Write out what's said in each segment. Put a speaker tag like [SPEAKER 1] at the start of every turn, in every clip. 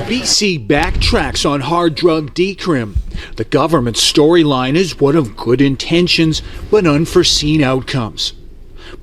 [SPEAKER 1] BC backtracks on hard drug decrim. The government's storyline is one of good intentions but unforeseen outcomes.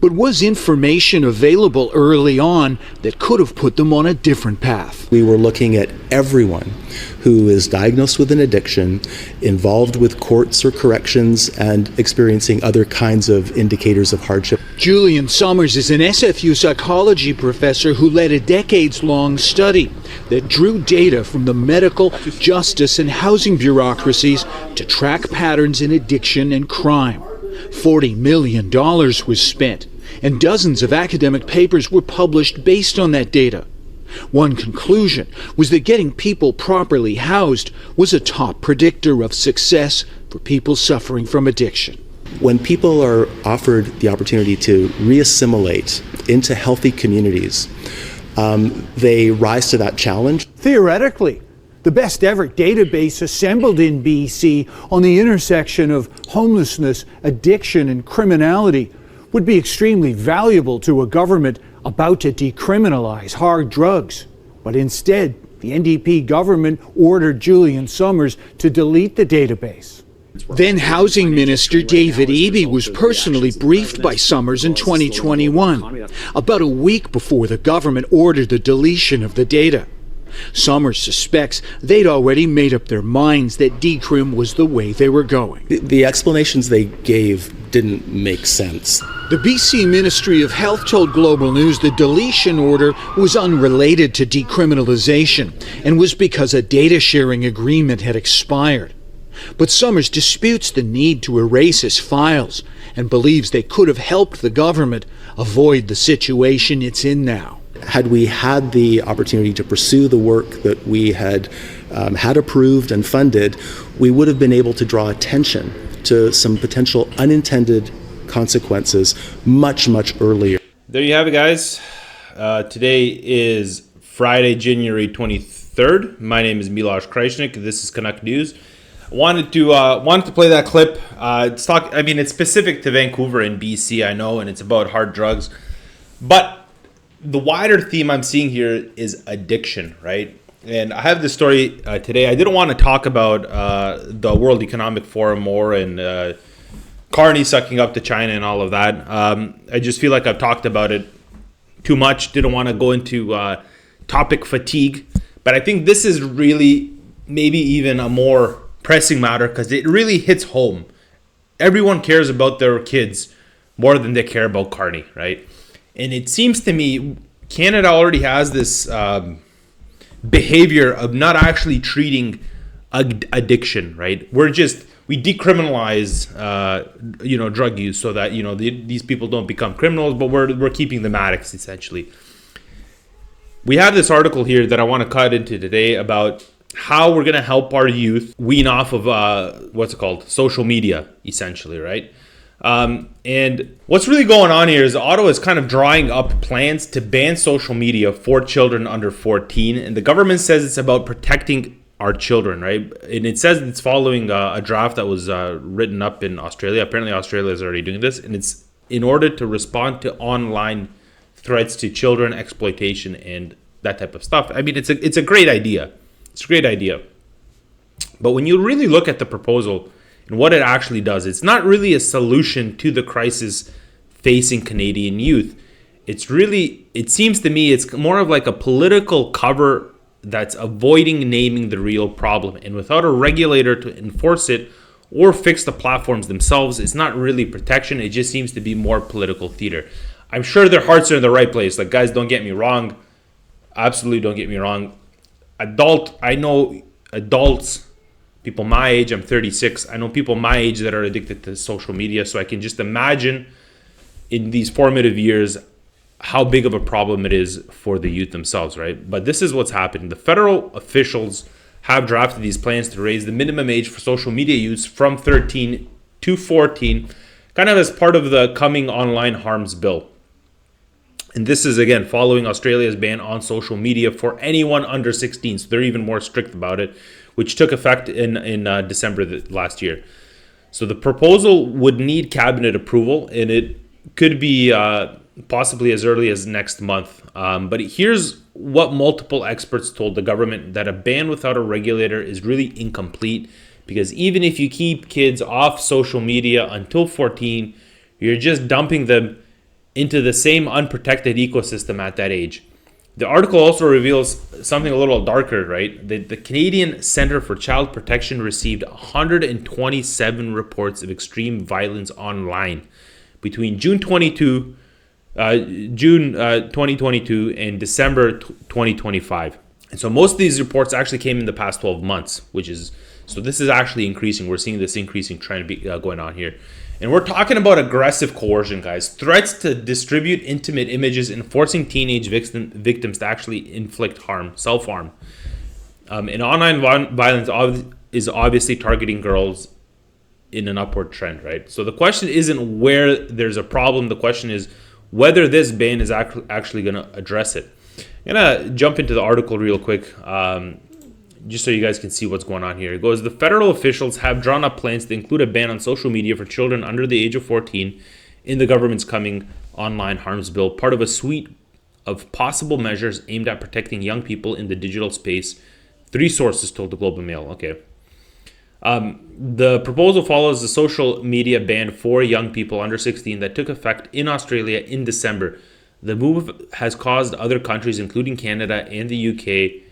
[SPEAKER 1] But was information available early on that could have put them on a different path?
[SPEAKER 2] We were looking at everyone who is diagnosed with an addiction, involved with courts or corrections, and experiencing other kinds of indicators of hardship.
[SPEAKER 1] Julian Summers is an SFU psychology professor who led a decades-long study that drew data from the medical, justice, and housing bureaucracies to track patterns in addiction and crime. $40 million was spent, and dozens of academic papers were published based on that data. One conclusion was that getting people properly housed was a top predictor of success for people suffering from addiction.
[SPEAKER 2] When people are offered the opportunity to reassimilate into healthy communities, they rise to that challenge.
[SPEAKER 1] Theoretically, the best ever database assembled in BC on the intersection of homelessness, addiction, and criminality would be extremely valuable to a government about to decriminalize hard drugs. But instead, the NDP government ordered Julian Summers to delete the database. Then Housing Minister David Eby was personally briefed by Summers in 2021, about a week before the government ordered the deletion of the data. Summers suspects they'd already made up their minds that decrim was the way they were going.
[SPEAKER 2] The explanations they gave didn't make sense.
[SPEAKER 1] The BC Ministry of Health told Global News the deletion order was unrelated to decriminalization and was because a data sharing agreement had expired. But Summers disputes the need to erase his files and believes they could have helped the government avoid the situation it's in now.
[SPEAKER 2] Had we had the opportunity to pursue the work that we had approved and funded, we would have been able to draw attention to some potential unintended consequences much, much earlier.
[SPEAKER 3] There you have it, guys. Today is Friday, January 23rd. My name is Miloš Krajčnik. This is Canuck News. Wanted to play that clip. It's specific to Vancouver and BC, I know, and it's about hard drugs. But the wider theme I'm seeing here is addiction, right? And I have this story today. I didn't want to talk about the World Economic Forum more and Carney sucking up to China and all of that. I just feel like I've talked about it too much. Didn't want to go into topic fatigue. But I think this is really maybe even a more pressing matter because it really hits home. Everyone cares about their kids more than they care about Carney, right? And it seems to me Canada already has this behavior of not actually treating addiction, right? We decriminalize, drug use so that, these people don't become criminals, but we're keeping them addicts essentially. We have this article here that I want to cut into today about how we're going to help our youth wean off of social media, essentially, right? And what's really going on here is Ottawa is kind of drawing up plans to ban social media for children under 14. And the government says it's about protecting our children, right? And it says it's following a draft that was written up in Australia. Apparently Australia is already doing this. And it's in order to respond to online threats to children, exploitation, and that type of stuff. I mean, it's a great idea. It's a great idea. But when you really look at the proposal and what it actually does, it's not really a solution to the crisis facing Canadian youth. It seems to me, it's more of like a political cover that's avoiding naming the real problem. And without a regulator to enforce it or fix the platforms themselves, it's not really protection. It just seems to be more political theater. I'm sure their hearts are in the right place. Like, guys, don't get me wrong. Absolutely don't get me wrong. I know adults, people my age, I'm 36. I know people my age that are addicted to social media. So I can just imagine in these formative years how big of a problem it is for the youth themselves, right? But this is what's happening. The federal officials have drafted these plans to raise the minimum age for social media use from 13 to 14, kind of as part of the coming online harms bill. And this is, again, following Australia's ban on social media for anyone under 16. So they're even more strict about it, which took effect in December last year. So the proposal would need cabinet approval, and it could be possibly as early as next month. But here's what multiple experts told the government, that a ban without a regulator is really incomplete, because even if you keep kids off social media until 14, you're just dumping them into the same unprotected ecosystem at that age. The article also reveals something a little darker, right? The Canadian Centre for Child Protection received 127 reports of extreme violence online between June 2022 and December 2025. And so most of these reports actually came in the past 12 months, so this is actually increasing. We're seeing this increasing trend going on here. And we're talking about aggressive coercion, guys. Threats to distribute intimate images and forcing teenage victims to actually inflict harm, self-harm. And online violence is obviously targeting girls in an upward trend, right? So the question isn't where there's a problem. The question is whether this ban is actually going to address it. I'm going to jump into the article real quick, just so you guys can see what's going on here. It goes, the federal officials have drawn up plans to include a ban on social media for children under the age of 14 in the government's coming online harms bill, part of a suite of possible measures aimed at protecting young people in the digital space. 3 sources told the Globe and Mail. Okay. The proposal follows the social media ban for young people under 16 that took effect in Australia in December. The move has caused other countries, including Canada and the UK,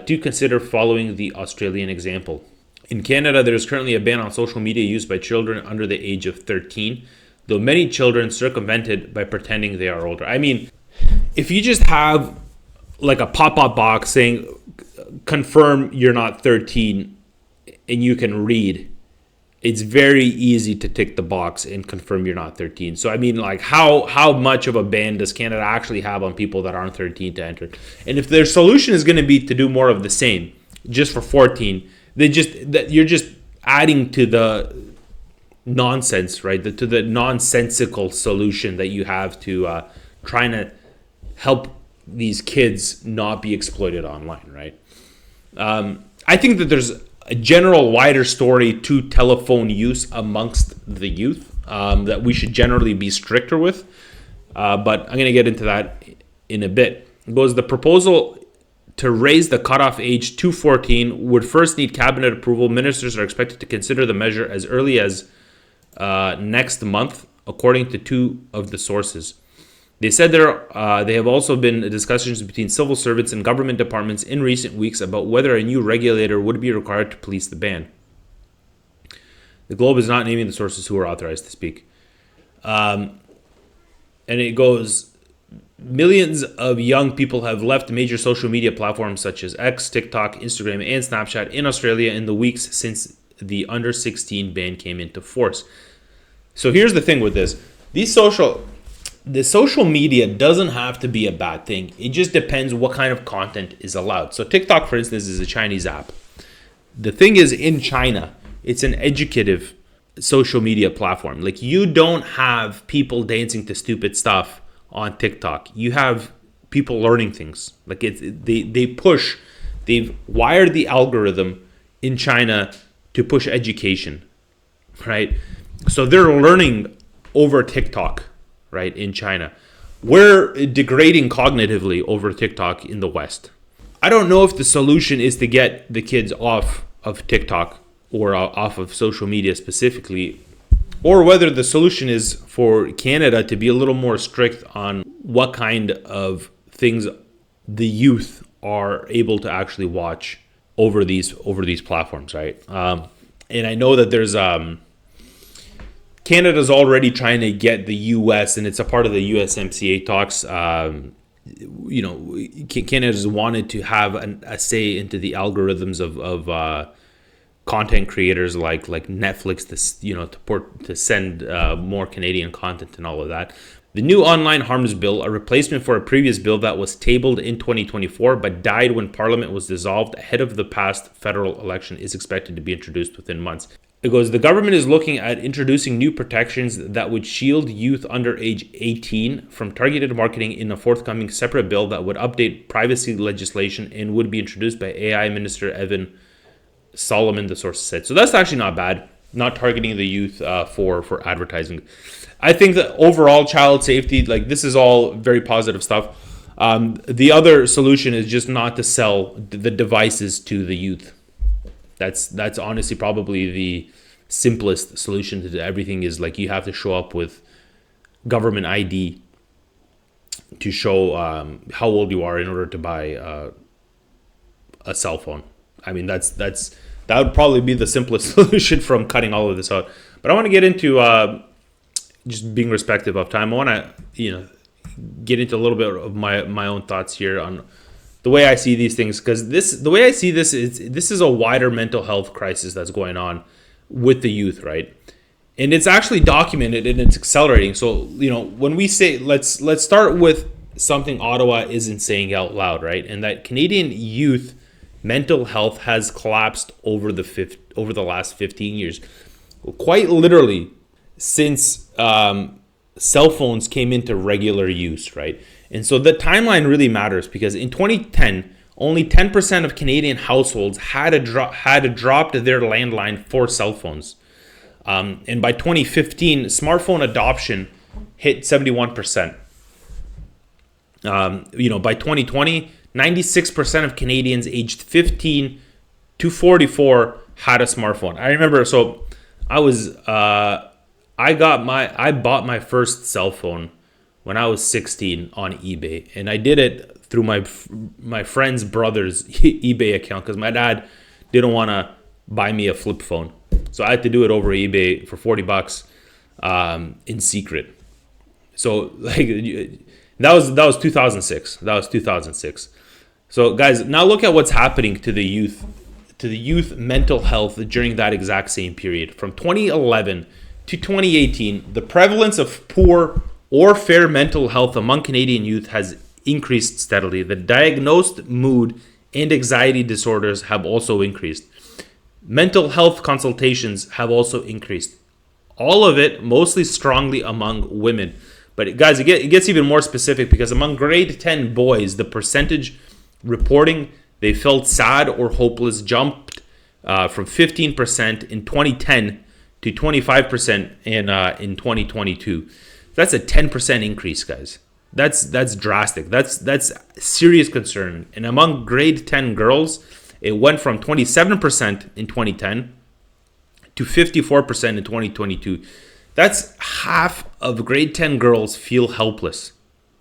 [SPEAKER 3] to consider following the Australian example. In Canada, there is currently a ban on social media used by children under the age of 13, though many children circumvent it by pretending they are older. I mean, if you just have like a pop-up box saying, confirm you're not 13, and you can read, it's very easy to tick the box and confirm you're not 13. So I mean, like, how much of a ban does Canada actually have on people that aren't 13 to enter? And if their solution is going to be to do more of the same, just for 14, you're just adding to the nonsense, right? To the nonsensical solution that you have to trying to help these kids not be exploited online, right? I think that there's a general wider story to telephone use amongst the youth that we should generally be stricter with. But I'm going to get into that in a bit. It goes, the proposal to raise the cutoff age to 14 would first need cabinet approval. Ministers are expected to consider the measure as early as next month, according to 2 of the sources. They said there have also been discussions between civil servants and government departments in recent weeks about whether a new regulator would be required to police the ban. The Globe is not naming the sources who are authorized to speak. And it goes, millions of young people have left major social media platforms such as X, TikTok, Instagram, and Snapchat in Australia in the weeks since the under 16 ban came into force. So here's the thing with this. The social media doesn't have to be a bad thing. It just depends what kind of content is allowed. So TikTok, for instance, is a Chinese app. The thing is, in China, it's an educative social media platform. Like, you don't have people dancing to stupid stuff on TikTok. You have people learning things. Like, they've wired the algorithm in China to push education, right? So they're learning over TikTok, right, in China. We're degrading cognitively over TikTok in the West. I don't know if the solution is to get the kids off of TikTok or off of social media specifically, or whether the solution is for Canada to be a little more strict on what kind of things the youth are able to actually watch over these platforms, right? And I know that there's Canada's already trying to get the U.S., and it's a part of the USMCA talks. Canada's wanted to have a say into the algorithms of content creators like Netflix to send more Canadian content and all of that. The new online harms bill, a replacement for a previous bill that was tabled in 2024 but died when Parliament was dissolved ahead of the past federal election, is expected to be introduced within months. It goes, the government is looking at introducing new protections that would shield youth under age 18 from targeted marketing in a forthcoming separate bill that would update privacy legislation and would be introduced by AI Minister Evan Solomon, the source said. So that's actually not bad. not targeting the youth for advertising. I think that overall child safety, like this is all very positive stuff. The other solution is just not to sell the devices to the youth. That's honestly probably the simplest solution to everything. Is like you have to show up with government ID to show how old you are in order to buy a cell phone. I mean, that would probably be the simplest solution from cutting all of this out. But I want to get into just being respectful of time. I want to get into a little bit of my own thoughts here on the way I see these things, because the way I see this is a wider mental health crisis that's going on with the youth, right? And it's actually documented and it's accelerating. So when we say let's start with something Ottawa isn't saying out loud, right? And that Canadian youth mental health has collapsed over the last 15 years, quite literally since cell phones came into regular use, right? And so the timeline really matters, because in 2010, only 10% of Canadian households had dropped their landline for cell phones. And by 2015, smartphone adoption hit 71%. By 2020, 96% of Canadians aged 15 to 44 had a smartphone. I remember, so I bought my first cell phone when I was 16 on eBay, and I did it through my friend's brother's eBay account, because my dad didn't want to buy me a flip phone, so I had to do it over eBay for $40 in secret. So like that was 2006. That was 2006. So guys, now look at what's happening to the youth mental health during that exact same period. From 2011 to 2018, the prevalence of poor or fair mental health among Canadian youth has increased steadily. The diagnosed mood and anxiety disorders have also increased. Mental health consultations have also increased. All of it mostly strongly among women. But guys, it gets even more specific, because among grade 10 boys, the percentage reporting they felt sad or hopeless jumped from 15% in 2010 to 25% in 2022. That's a 10% increase, guys. That's drastic. That's serious concern. And among grade 10 girls, it went from 27% in 2010 to 54% in 2022. That's half of grade 10 girls feel helpless.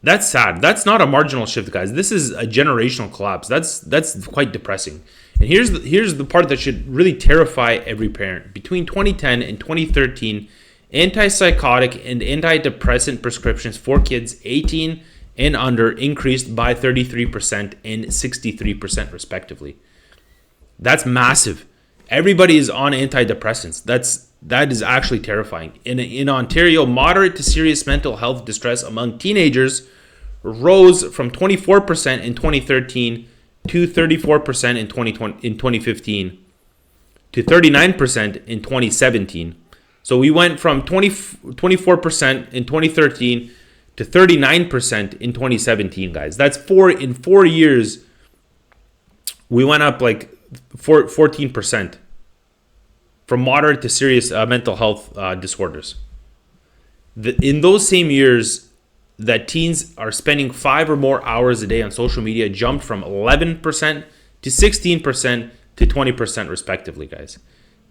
[SPEAKER 3] That's sad. That's not a marginal shift, guys. This is a generational collapse. That's quite depressing. And here's the part that should really terrify every parent. Between 2010 and 2013, antipsychotic and antidepressant prescriptions for kids 18 and under increased by 33% and 63% respectively. That's massive. Everybody is on antidepressants. That is actually terrifying. In Ontario, moderate to serious mental health distress among teenagers rose from 24% in 2013 to 34% in 2015 to 39% in 2017. So we went from 24% in 2013 to 39% in 2017, guys. That's in 4 years. We went up like 14%. From moderate to serious mental health disorders. In those same years that teens are spending 5 or more hours a day on social media jumped from 11% to 16% to 20% respectively, guys.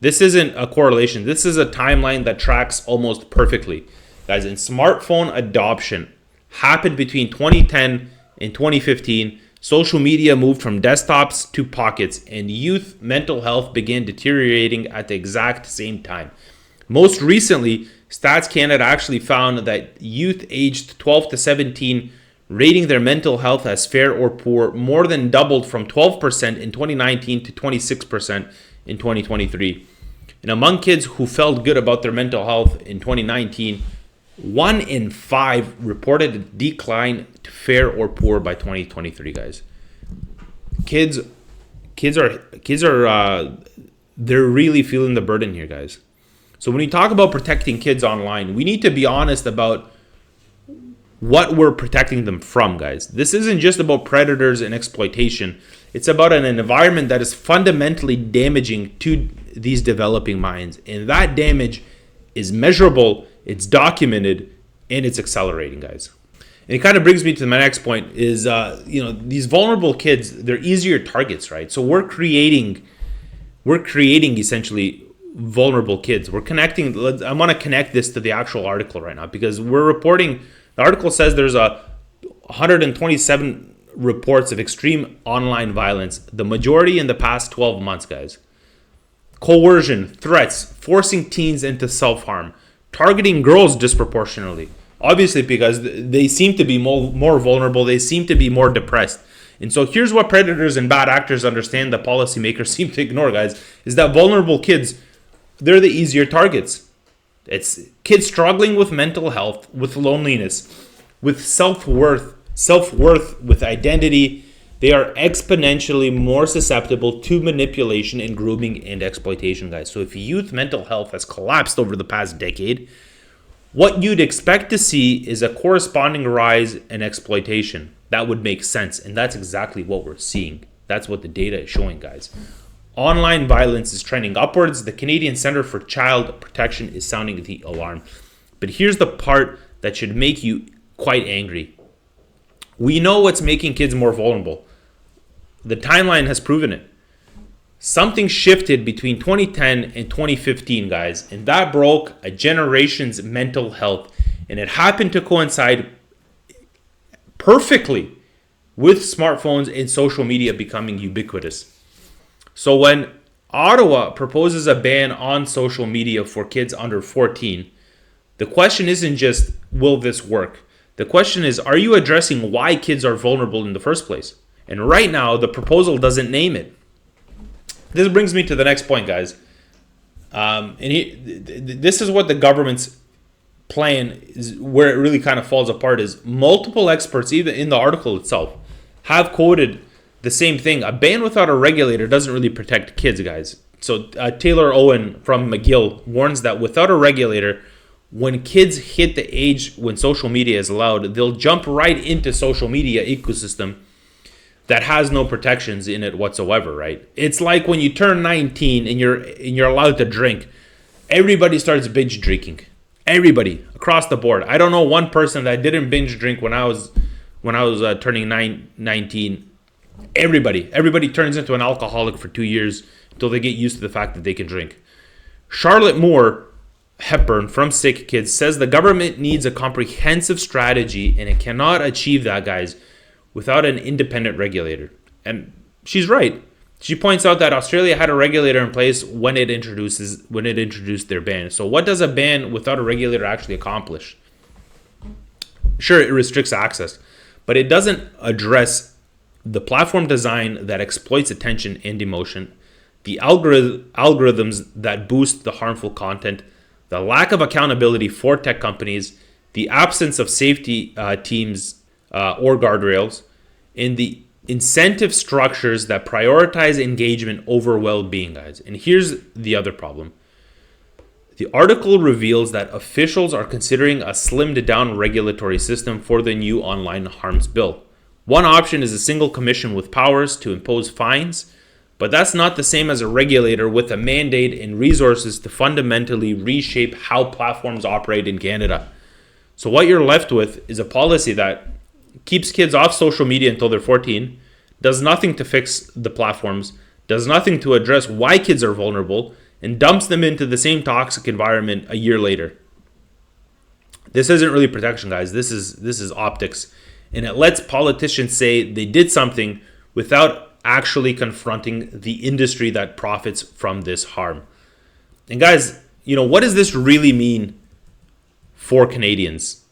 [SPEAKER 3] This isn't a correlation. This is a timeline that tracks almost perfectly. Guys, and smartphone adoption happened between 2010 and 2015. Social media moved from desktops to pockets, and youth mental health began deteriorating at the exact same time. Most recently, Stats Canada actually found that youth aged 12 to 17 rating their mental health as fair or poor more than doubled from 12% in 2019 to 26% in 2023. And among kids who felt good about their mental health in 2019, 1 in 5 reported a decline to fair or poor by 2023, guys. Kids are they're really feeling the burden here, guys. So when we talk about protecting kids online, we need to be honest about what we're protecting them from, guys. This isn't just about predators and exploitation. It's about an environment that is fundamentally damaging to these developing minds. And that damage is measurable, it's documented, and it's accelerating, guys. And it kind of brings me to my next point is, these vulnerable kids, they're easier targets, right? So we're creating essentially vulnerable kids. I want to connect this to the actual article right now, because we're reporting, the article says there's 127 reports of extreme online violence, the majority in the past 12 months, guys. Coercion, threats, forcing teens into self-harm, targeting girls disproportionately. Obviously, because they seem to be more vulnerable, they seem to be more depressed. And so here's what predators and bad actors understand that policymakers seem to ignore, guys, is that vulnerable kids, they're the easier targets. It's kids struggling with mental health, with loneliness, with self-worth, with identity. They are exponentially more susceptible to manipulation and grooming and exploitation, guys. So if youth mental health has collapsed over the past decade, what you'd expect to see is a corresponding rise in exploitation. That would make sense, and that's exactly what we're seeing. That's what the data is showing, guys. Online violence is trending upwards. The Canadian Centre for Child Protection is sounding the alarm. But here's the part that should make you quite angry. We know what's making kids more vulnerable. The timeline has proven it. Something shifted between 2010 and 2015, guys, and that broke a generation's mental health. And it happened to coincide perfectly with smartphones and social media becoming ubiquitous. So when Ottawa proposes a ban on social media for kids under 14, the question isn't just, will this work? The question is, are you addressing why kids are vulnerable in the first place? And right now, the proposal doesn't name it. This brings me to the next point, guys. This is what the government's plan is, where it really kind of falls apart, is multiple experts, even in the article itself, have quoted the same thing. A ban without a regulator doesn't really protect kids, guys. So Taylor Owen from McGill warns that without a regulator, when kids hit the age when social media is allowed, they'll jump right into social media ecosystem that has no protections in it whatsoever, right? It's like when you turn 19 and you're allowed to drink, everybody starts binge drinking. Everybody across the board. I don't know one person that didn't binge drink when I was turning 19. Everybody turns into an alcoholic for 2 years until they get used to the fact that they can drink. Charlotte Moore Hepburn from Sick Kids says the government needs a comprehensive strategy, and it cannot achieve that, guys, without an independent regulator. And she's right. She points out that Australia had a regulator in place when it introduced their ban. So what does a ban without a regulator actually accomplish? Sure, it restricts access, but it doesn't address the platform design that exploits attention and emotion, the algorithms that boost the harmful content, the lack of accountability for tech companies, the absence of safety teams or guardrails, and the incentive structures that prioritize engagement over well-being, guys. And here's the other problem. The article reveals that officials are considering a slimmed-down regulatory system for the new online harms bill. One option is a single commission with powers to impose fines, but that's not the same as a regulator with a mandate and resources to fundamentally reshape how platforms operate in Canada. So what you're left with is a policy that keeps kids off social media until they're 14, does nothing to fix the platforms, does nothing to address why kids are vulnerable, and dumps them into the same toxic environment a year later. This isn't really protection, guys. This is optics. And it lets politicians say they did something without actually confronting the industry that profits from this harm. And guys, what does this really mean for Canadians?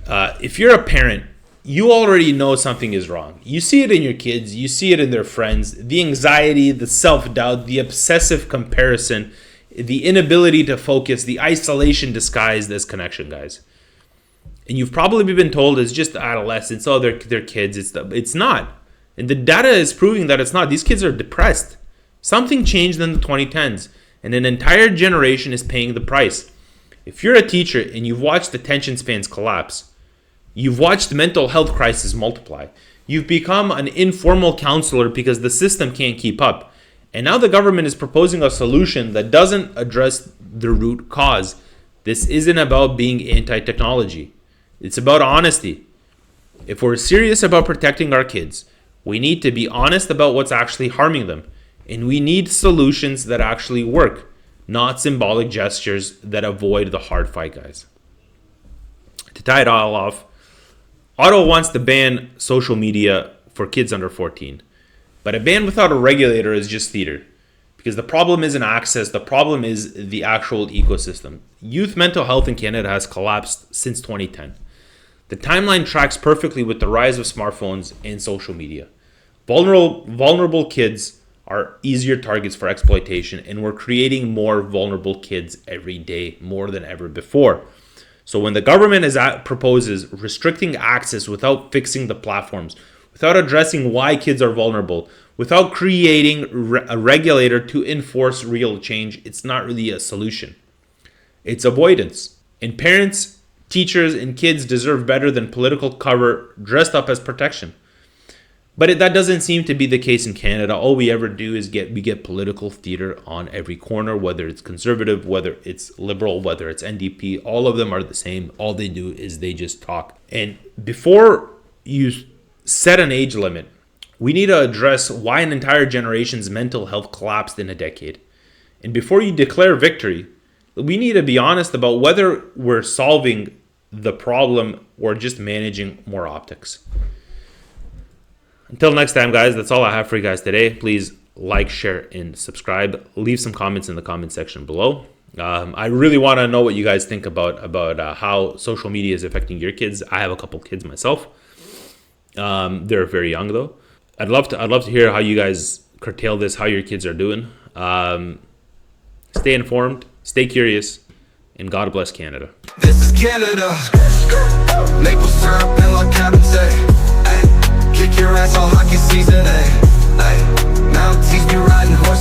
[SPEAKER 3] If you're a parent, you already know something is wrong. You see it in your kids, you see it in their friends, the anxiety, the self-doubt, the obsessive comparison, the inability to focus, the isolation disguised as connection, guys. And you've probably been told it's just adolescents, oh, they're kids. It's not. And the data is proving that it's not. These kids are depressed. Something changed in the 2010s, and an entire generation is paying the price. If you're a teacher and you've watched attention spans collapse, you've watched mental health crises multiply, you've become an informal counselor because the system can't keep up, And now the government is proposing a solution that doesn't address the root cause. This isn't about being anti-technology. It's about honesty. If we're serious about protecting our kids, we need to be honest about what's actually harming them. And we need solutions that actually work, not symbolic gestures that avoid the hard fight, guys. To tie it all off, Ottawa wants to ban social media for kids under 14. But a ban without a regulator is just theater. Because the problem isn't access, the problem is the actual ecosystem. Youth mental health in Canada has collapsed since 2010. The timeline tracks perfectly with the rise of smartphones and social media. Vulnerable kids are easier targets for exploitation, and we're creating more vulnerable kids every day, more than ever before. So when the government proposes restricting access without fixing the platforms, without addressing why kids are vulnerable, without creating a regulator to enforce real change, it's not really a solution. It's avoidance. And parents, teachers, and kids deserve better than political cover dressed up as protection. But that doesn't seem to be the case in Canada. All we ever do is we get political theater on every corner, whether it's conservative, whether it's liberal, whether it's NDP. All of them are the same. All they do is they just talk. And before you set an age limit, we need to address why an entire generation's mental health collapsed in a decade. And before you declare victory, we need to be honest about whether we're solving the problem or just managing more optics. Until next time, guys, that's all I have for you guys today. Please like, share, and subscribe. Leave some comments in the comment section below. I really want to know what you guys think about how social media is affecting your kids. I have a couple kids myself. They're very young though. I'd love to hear how you guys curtail this, how your kids are doing. Stay informed, stay curious, and God bless Canada.
[SPEAKER 4] This is Canada. Maple syrup and like Captain say. Kick your ass all hockey season, ayy. Now teach me riding horse.